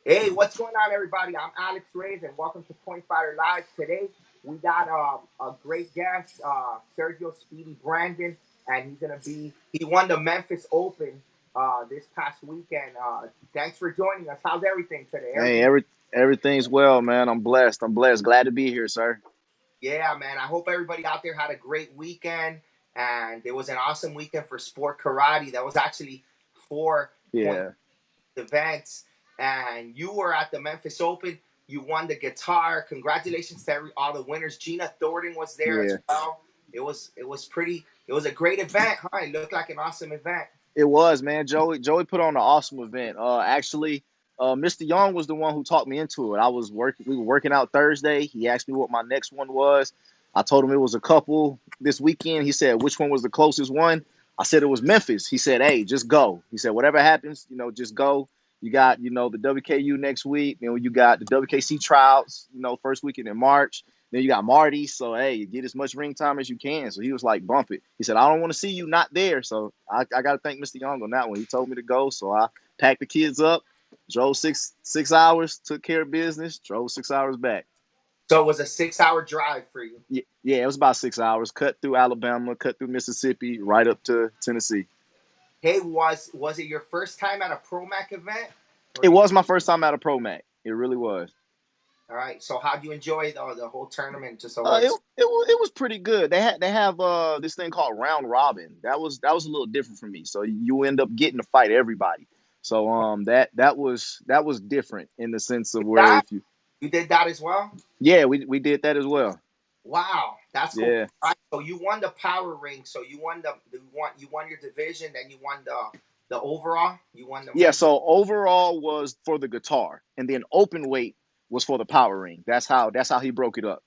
Hey, what's going on, everybody? I'm Alex Reyes, and welcome to Point Fighter Live. Today, we got a great guest, Sergio Speedy Brandon, and he won the Memphis Open this past weekend. Thanks for joining us. How's everything today? Hey, Everything? everything's well, man. I'm blessed. I'm blessed. Glad to be here, sir. Yeah, man. I hope everybody out there had a great weekend, and it was an awesome weekend for sport karate. That was actually 4 point Yeah, events, and you were at the Memphis Open. You won the guitar. Congratulations to all the winners. Gina Thornton was there as yeah. well. It was pretty. It was a great event, huh? It looked like an awesome event. It was, man. Joey put on an awesome event. Actually, Mr. Young was the one who talked me into it. I was working. We were working out Thursday. He asked me what my next one was. I told him it was a couple this weekend. He said which one was the closest one. I said it was Memphis. He said, "Hey, just go." He said, "Whatever happens, just go." You got, the WKU next week. Then you got the WKC tryouts, first weekend in March. Then you got Marty. So, hey, you get as much ring time as you can. So he was like, bump it. He said, I don't want to see you not there. So I got to thank Mr. Young on that one. He told me to go. So I packed the kids up, drove six hours, took care of business, drove 6 hours back. So it was a 6 hour drive for you. Yeah, it was about 6 hours. Cut through Alabama, cut through Mississippi, right up to Tennessee. Hey, was it your first time at a Promac event, or It did you? was my first time at a Pro Mac. It really was. All right. So how do you enjoy the whole tournament? Just so It, it's it was pretty good. They have this thing called round robin. That was a little different for me. So you end up getting to fight everybody. So that was different in the sense of where that if you you did that as well. yeah we did that as well. Wow, that's cool. Yeah, All right, so you won the power ring. So you won your division, then you won the overall. You won the yeah. Memphis. So overall was for the guitar, and then open weight was for the power ring. That's how he broke it up.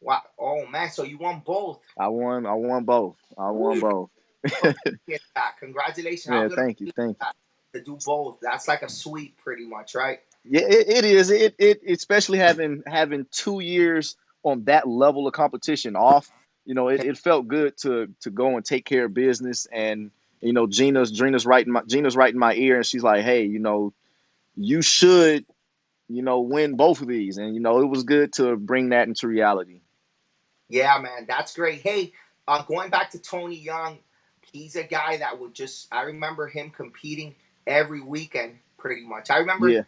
Wow. Oh man, so you won both. I won both. I won Woo! both. Get that. Congratulations. How Yeah, good of thank you, you thank you. that to do both? That's like a sweep, pretty much, right? Yeah, it is. It especially having 2 years on that level of competition off. It felt good to go and take care of business. And Gina's right in my ear, and she's like, "Hey, you should win both of these." And it was good to bring that into reality. Yeah, man, that's great. Hey, going back to Tony Young, he's a guy that would just. I remember him competing every weekend, pretty much. I remember Yeah,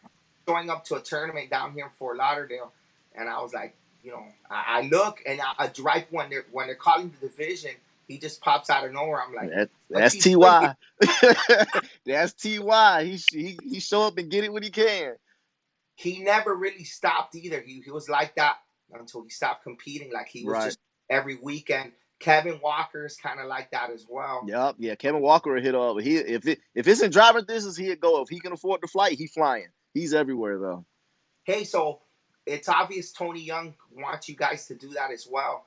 showing up to a tournament down here in Fort Lauderdale, and I was like, I look and right when they're calling the division, he just pops out of nowhere. I'm like, what's that's he doing here? Ty. That's Ty. He show up and get it when he can. He never really stopped either. He was like that until he stopped competing. Like he was Right. just every weekend. Kevin Walker's kind of like that as well. Yep, yeah. Kevin Walker will hit up. If it's in driving distance, he'd go. If he can afford the flight, he flying. He's everywhere though. Hey, so it's obvious Tony Young wants you guys to do that as well.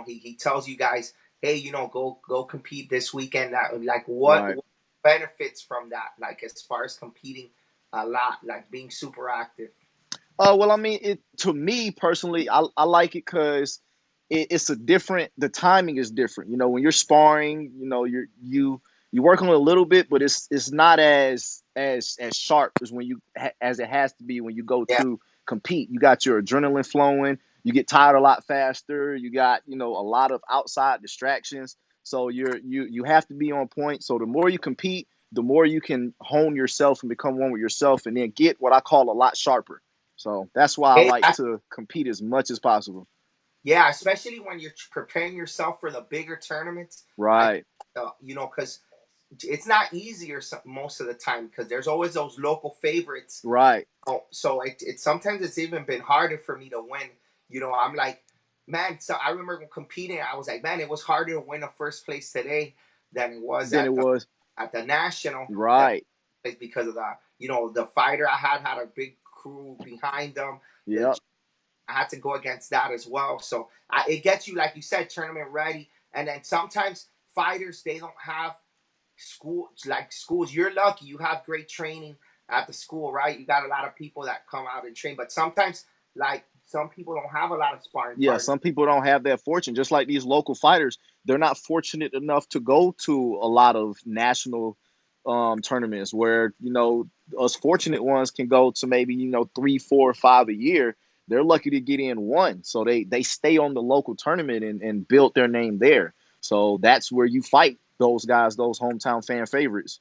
He tells you guys, hey, go compete this weekend. That like Right. what benefits from that? Like as far as competing a lot, like being super active. Well, I mean, to me personally, I like it because it's a different. The timing is different. When you're sparring, you work on it a little bit, but it's not as sharp as as it has to be when you go Yeah, to compete. You got your adrenaline flowing. You get tired a lot faster. You got a lot of outside distractions. So you have to be on point. So the more you compete, the more you can hone yourself and become one with yourself, and then get what I call a lot sharper. So that's why I hey, like to compete as much as possible. yeah, especially when you're preparing yourself for the bigger tournaments. I, Right, because it's not easier most of the time because there's always those local favorites. right. So it sometimes it's even been harder for me to win. I'm like, man. So I remember competing. I was like, man, it was harder to win a first place today than it was Then it was at the national. right. Because of the fighter I had a big crew behind them. The Yep. I had to go against that as well. So it gets you, like you said, tournament ready. And then sometimes fighters they don't have schools. You're lucky you have great training at the school, right? You got a lot of people that come out and train, but sometimes like some people don't have a lot of sparring Yeah, partners. some people don't have that fortune. Just like these local fighters, they're not fortunate enough to go to a lot of national, tournaments where, us fortunate ones can go to maybe, 3, 4, 5 a year. They're lucky to get in one. So they stay on the local tournament and build their name there. So that's where you fight those guys, those hometown fan favorites.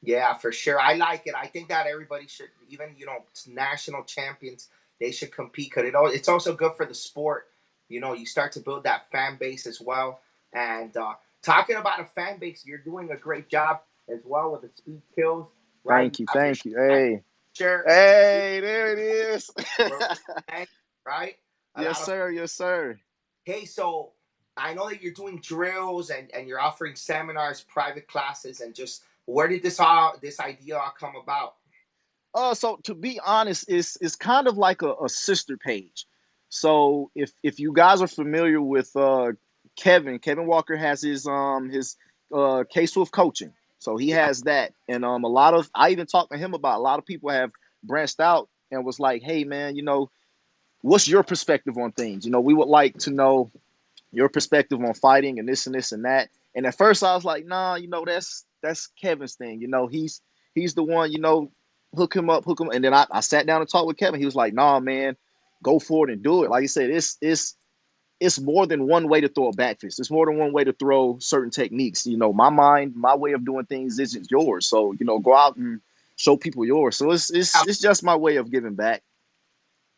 Yeah, for sure. I like it. I think that everybody should, even national champions, they should compete because it's also good for the sport. You start to build that fan base as well. And talking about a fan base, you're doing a great job as well with the speed kills, right? You Thank you. have your Thank you. Hey. shirt, Hey, there it is. right? A Yes, lot of sir. Yes, sir. Hey, so I know that you're doing drills and you're offering seminars, private classes, and just where did this idea all come about? So to be honest, it's kind of like a sister page. So if you guys are familiar with Kevin Walker has his K Swift coaching. So he Yeah, has that. And a lot of I even talked to him about a lot of people have branched out and was like, hey man, what's your perspective on things? We would like to know your perspective on fighting and this and this and that. And at first I was like, nah, that's Kevin's thing. He's the one, hook him. And then I sat down and talked with Kevin. He was like, nah, man, go for it and do it. Like you said, it's more than one way to throw a back fist. It's more than one way to throw certain techniques. My mind, my way of doing things isn't yours. So, go out and show people yours. So it's just my way of giving back.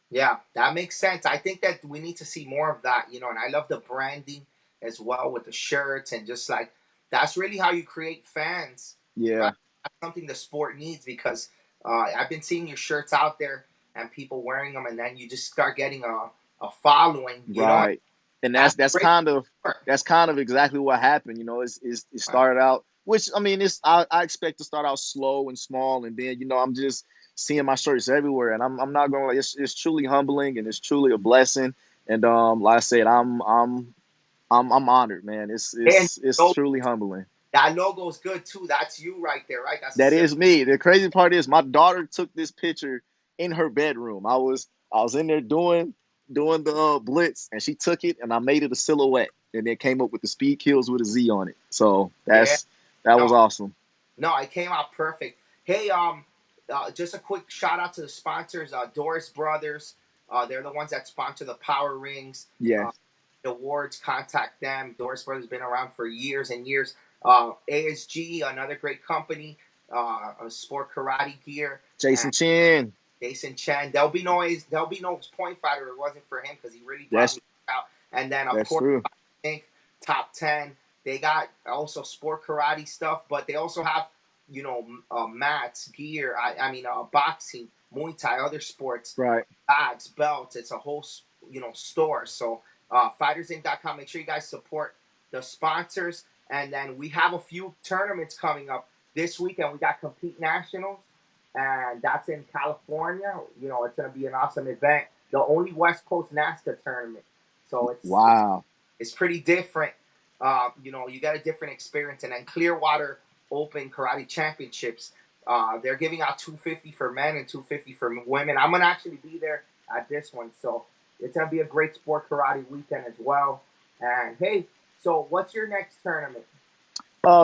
yeah, that makes sense. I think that we need to see more of that, and I love the branding as well with the shirts and just like that's really how you create fans, right? Yeah. That's something the sport needs because I've been seeing your shirts out there and people wearing them, and then you just start getting a following, and Right. And that's that's great. kind of that's kind of exactly what happened. It started out, which I mean, I expect to start out slow and small, and then I'm just seeing my shirts everywhere, and I'm not gonna like it's truly humbling and it's truly a blessing. And like I said, I'm honored, man. And It's truly humbling. that logo is good too. That's you right there, right? That's a That Sergio. is me. The crazy part is my daughter took this picture in her bedroom. I was in there doing the blitz, and she took it, and I made it a silhouette, and then came up with the speed kills with a Z on it. So Yeah. that was No, awesome. no, it came out perfect. Hey, just a quick shout out to the sponsors, Doris Brothers. They're the ones that sponsor the Power Rings, Yes, uh, the awards. Contact them. Doris Brothers been around for years and years. ASG, another great company, sport karate gear, and Jason Chin. Jason Chen. There'll be no point fighter if it wasn't for him because he really brought That's me out. And then of that's course, true. I think top 10. They got also sport karate stuff, but they also have mats, gear. I mean, boxing, Muay Thai, other sports, Right. bags, belts. It's a whole store. So fightersinc.com. Make sure you guys support the sponsors. And then we have a few tournaments coming up this weekend. We got Compete Nationals, and that's in California. It's going to be an awesome event. The only West Coast NASCAR tournament. So Wow. it's pretty different. You got a different experience. And then Clearwater Open Karate Championships. They're giving out 250 for men and 250 for women. I'm gonna actually be there at this one, so it's gonna be a great sport karate weekend as well. And hey, so what's your next tournament?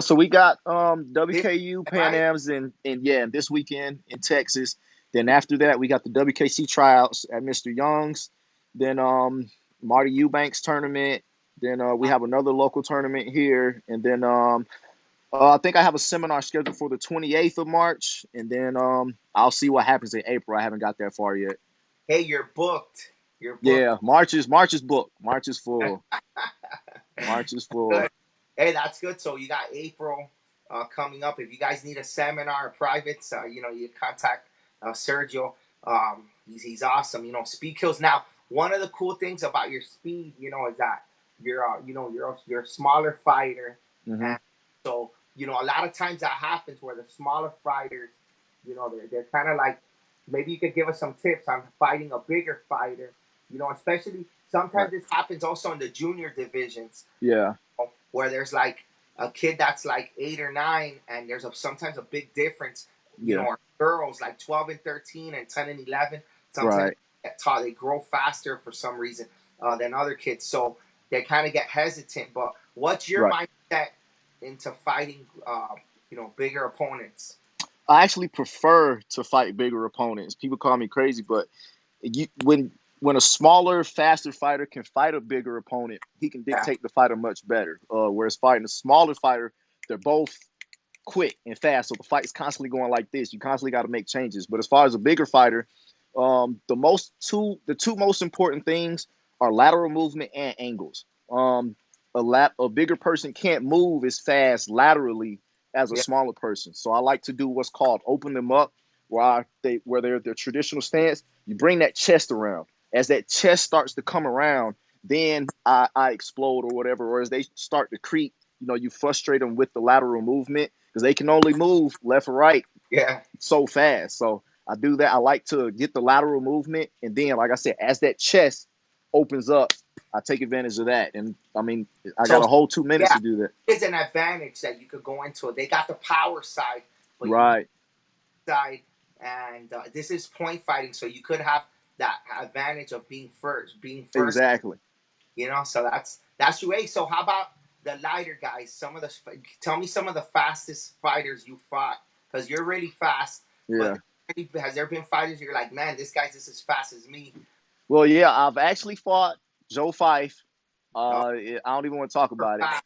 So we got This WKU Pan right? Am's and yeah, this weekend in Texas. Then after that, we got the WKC tryouts at Mr. Young's. Then Marty Eubanks tournament. Then we have another local tournament here, and then I think I have a seminar scheduled for the 28th of March, and then I'll see what happens in April. I haven't got that far yet. Hey, you're booked. You're booked. Yeah, March is booked. March is full. March is full. Good. Hey, that's good. So you got April coming up. If you guys need a seminar, privates, you contact Sergio. He's awesome. Speed kills. Now, one of the cool things about your speed, is that you're a smaller fighter, Hmm. and so a lot of times that happens where the smaller fighters, they're kind of like maybe you could give us some tips on fighting a bigger fighter. Especially Right. sometimes this happens also in the junior divisions Yeah. where there's like a kid that's like 8 or 9, and there's sometimes a big difference. Yeah. Or girls like 12 and 13 and 10 and 11. Sometimes Right. they grow faster for some reason than other kids, so they kind of get hesitant. But what's your Right. mindset into fighting bigger opponents? I actually prefer to fight bigger opponents. People call me crazy, but when a smaller, faster fighter can fight a bigger opponent, he can Yeah, dictate the fighter much better. Whereas fighting a smaller fighter, they're both quick and fast, so the fight's constantly going like this. You constantly got to make changes. But as far as a bigger fighter, the two most important things are lateral movement and angles. A bigger person can't move as fast laterally as a yeah, smaller person. So I like to do what's called open them up, where they're their traditional stance. You bring that chest around. As that chest starts to come around, then I explode or whatever. Or as they start to creep, you frustrate them with the lateral movement because they can only move left or right yeah. so fast. So I do that. I like to get the lateral movement, and then, like I said, as that chest opens up, I take advantage of that. And I mean, I got So a whole 2 minutes yeah, to do that. it's an advantage that you could go into it. They got the power side, but you have Right. the side, and this is point fighting, so you could have that advantage of being first. Exactly. So that's you. Hey, so how about the lighter guys? Tell me some of the fastest fighters you fought, because you're really fast. But Yeah. has there been fighters you're like, man, this guy's just as fast as me? Well, yeah, I've actually fought Joe Fife. Oh, I don't even want to talk super about it. fast.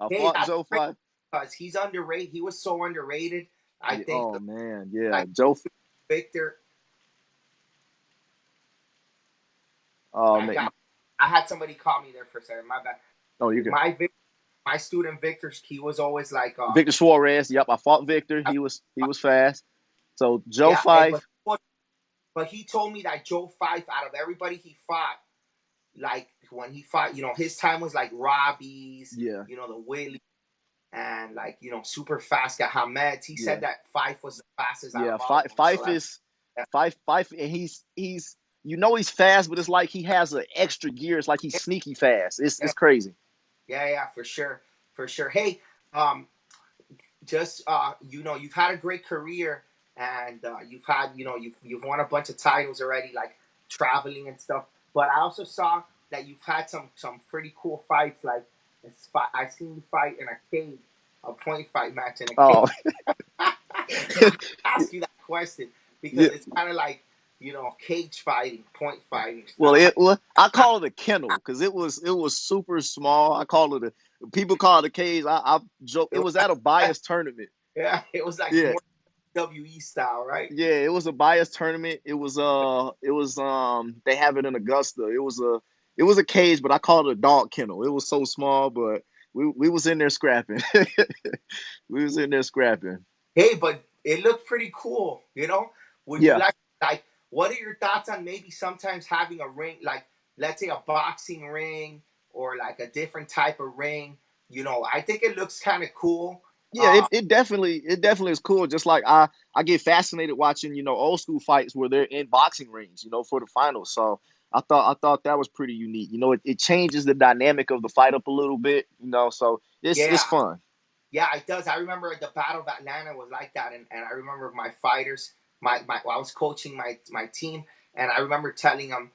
I Hey, fought that's Joe great Fife. because he's underrated. He was so underrated. I Yeah, think oh man, yeah, like Joe. Victor. Oh I man. got. I had somebody call me there for a second. My bad. Oh, you good. My student Victor, he was always like, Victor Suarez. Yep, I fought Victor. He was fast. So Joe yeah, Fife. but he told me that Joe Fife, out of everybody he fought, like when he fought, his time was like Robbie's, Yeah, the Willie, and like super fast guy Hamed. He yeah. said that Fife was the fastest out of Yeah, all of them. So Fife that's is Fife, and he's fast, but it's like he has an extra gear. It's like he's yeah, sneaky fast. It's yeah, it's crazy. yeah, for sure, for sure. Hey, um, just you've had a great career, and you've won a bunch of titles already, like traveling and stuff. But I also saw that you've had some pretty cool fights. Like I seen you fight in a cage, a point fight match in a cage. Oh, Ask you that question because yeah. it's kind of like cage fighting, point fighting Well, style. I call it a kennel because it was super small. I call it a people call it a cage. I joke. It It was was like, at a bias tournament. yeah, it was like Yeah, more WE style, right? yeah. It was a bias tournament. It was they have it in Augusta. It was a cage, but I called it a dog kennel. It was so small, but we was in there scrapping. We was in there scrapping. Hey, but it looked pretty cool. Would you Yeah, like? What are your thoughts on maybe sometimes having a ring, like let's say a boxing ring or like a different type of ring? I think it looks kind of cool. yeah. It definitely is cool. Just like I get fascinated watching old school fights where they're in boxing rings for the finals. So I thought that was pretty unique. It changes the dynamic of the fight up a little bit. So it's Yeah, fun. yeah, it does. I remember the Battle of Atlanta was like that, and I remember my fighters. I was coaching my team, and I remember telling them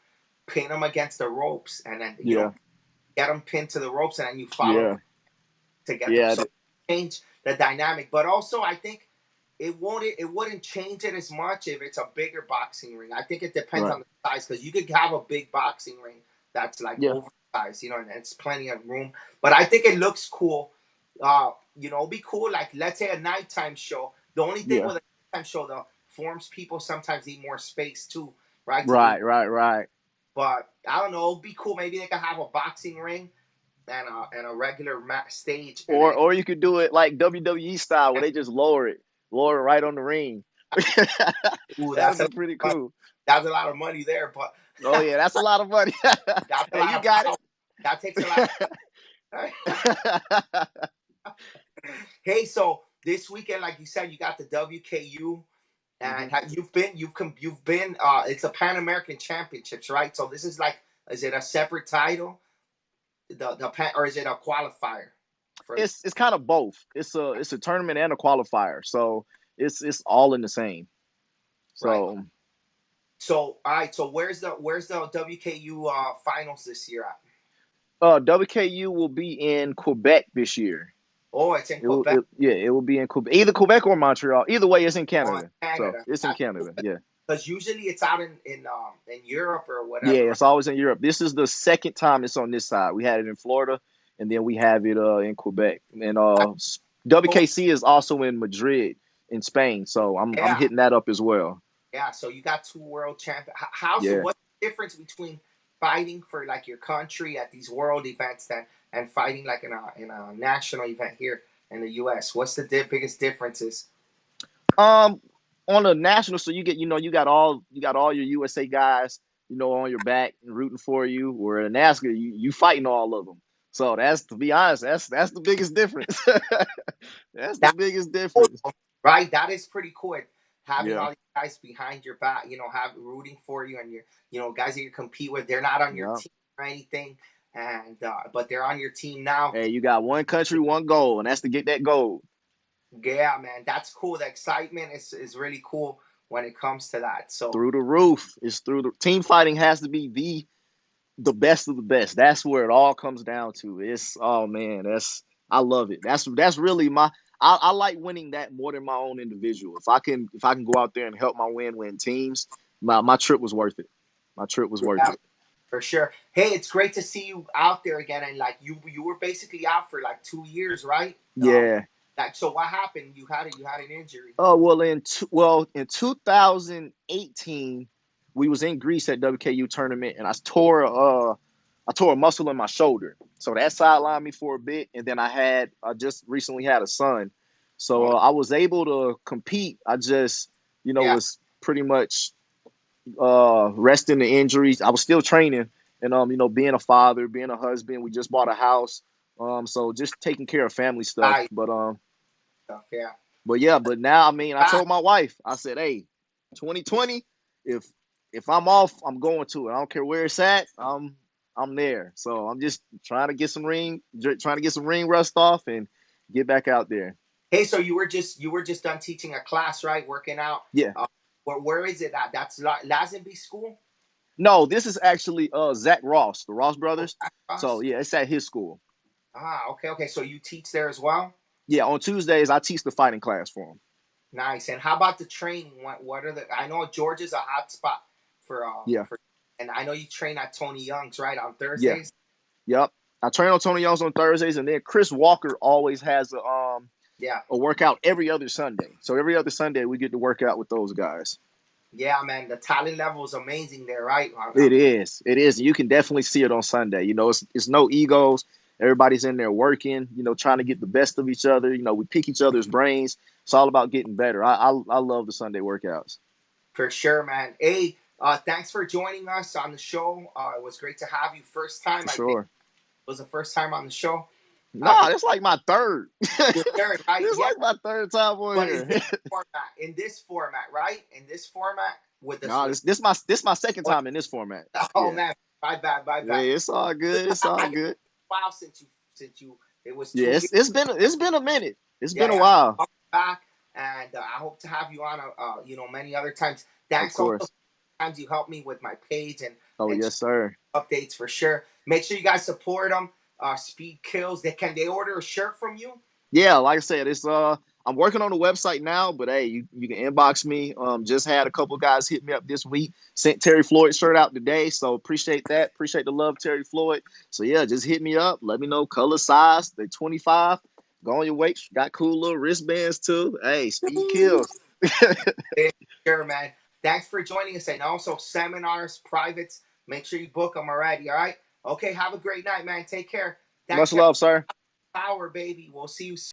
pin them against the ropes, and then Yeah, get them pinned to the ropes, and then you follow yeah, them to get them. yeah, So change the dynamic, but also I think it wouldn't change it as much if it's a bigger boxing ring. I think it depends right. on the size because you could have a big boxing ring that's like Yeah, oversized, and it's plenty of room. But I think it looks cool. It'd be cool. Like let's say a nighttime show. The only thing yeah. with a nighttime show, the forms people sometimes need more space too, right? To do. Right, right, right. But I don't know. It'd be cool. Maybe they could have a boxing ring and a regular stage, and Or then or you could do it like WWE style where they just lower it right on the ring. ooh, That'd be pretty cool. that's a lot of money there, but Oh yeah, that's a lot of money. that's a Hey, lot you of got power. That takes a lot of. it. Hey, so this weekend, like you said, you got the WKU, and Mhm. you've been. It's a Pan American Championships, right? So this is like, is it a separate title, the Pan, or is it a qualifier for the? It's kind of both. It's a tournament and a qualifier, so it's all in the same. Right. So So all right. So where's the WKU finals this year at? WKU will be in Quebec this year. Oh, it's in Quebec. It will be in Quebec, either Quebec or Montreal. Either way, it's in Oh, in Canada. So Canada. it's in That's Canada. Yeah. because usually it's out in Europe or Yeah, whatever, right? it's always in Europe. This is the second time it's on this side. We had it in Florida, and then we have it in Quebec. And Oh, WKC is also in Madrid in Spain. So I'm yeah, hitting that up as well. yeah. So you got two world champions. How so? Yeah. What's the difference between fighting for like your country at these world events and fighting like in a national event here in the U.S.? What's the biggest differences? Um, on a national, so you got all your USA guys, on your back and rooting for you. Where in NASCAR, you fighting all of them. So that's, to be honest, that's the biggest difference. That's the That's biggest cool, difference. right? That is pretty cool. Having Yeah. all these guys behind your back, have rooting for you, and guys that you compete with. They're not on your Yeah. team or anything, and but they're on your team now. Hey, you got one country, one goal, and that's to get that gold. Yeah, man, that's cool. The excitement is really cool when it comes to that. So Through the roof. It's through the team fighting has to be the best of the best. That's where it all comes down to. It's, oh man, I love it. That's really I like winning that more than my own individual. If I can go out there and help my win teams, my trip was worth it. My trip was worth yeah, it. for sure. Hey, it's great to see you out there again, and like you were basically out for like 2 years, right? Yeah. Like so, what happened? You had an injury. In 2018, we was in Greece at WKU tournament, and I tore a muscle in my shoulder, so that sidelined me for a bit. And then I just recently had a son, so Oh I was able to compete. I just yeah, was pretty much resting the injuries. I was still training, and being a father, being a husband. We just bought a house, so just taking care of family stuff. I stuff. Yeah. But yeah, but now, I mean, I Ah, told my wife, I said, hey, 2020, if I'm off, I'm going to it. I don't care where it's at. I'm there. So I'm just trying to get some ring rust off and get back out there. hey, so you were just done teaching a class, right? Working out. Yeah. Uh, where is it at? That's Lazenby School. No, this is actually Zach Ross, the Ross Oh, brothers. So Ross. yeah, it's at his school. Ah, okay, okay. So you teach there as well. Yeah, on Tuesdays I teach the fighting class for him. Nice. And how about the training? What are the? I know Georgia's a hot spot for Yeah. and I know you train at Tony Young's, right, on Yeah. Thursdays. Yep. I train on Tony Young's on Thursdays, and then Chris Walker always has Yeah, a workout every other Sunday. So every other Sunday we get to work out with those guys. yeah, man. The talent level is amazing there, right? It is. It is. You can definitely see it on Sunday. It's no egos. Everybody's in there working, trying to get the best of each other. We pick each other's brains. It's all about getting better. I love the Sunday workouts. For sure, man. Hey, thanks for joining us on the show. It was great to have you. First time, For I think sure. it was the first time on the show. Nah, It, it's like my third. you're third, right? It's Yeah, like my third time on but is here. this format? In this format, right? In this format with this Nah, with. this my second What? time in this format. Oh Yeah. man, my bad, my Yeah, bad. it's all good. It's I all guess good. wow since you it was Yeah, 2 years. it's been a minute. It's Yeah, been a yeah. So while. welcome back, and I hope to have you on. Many other times. Of Thanks also for course. the times you helped me with my page Oh, and yes, sir. updates for sure. Make sure you guys support them. Speed Kills. They order a shirt from you? Yeah, like I said, it's I'm working on the website now, but hey, you can inbox me. Just had a couple guys hit me up this week. Sent Terry Floyd shirt out today, so appreciate that. Appreciate the love, Terry Floyd. So yeah, just hit me up. Let me know color, size. They're 25. Go on your weight. Got cool little wristbands too. Hey, speed kills. Yeah, sure, man. Thanks for joining us. And also seminars, privates. Make sure you book them already. All right. Okay. Have a great night, man. Take care. Much Thanks, love, sir. Power, baby. We'll see you soon.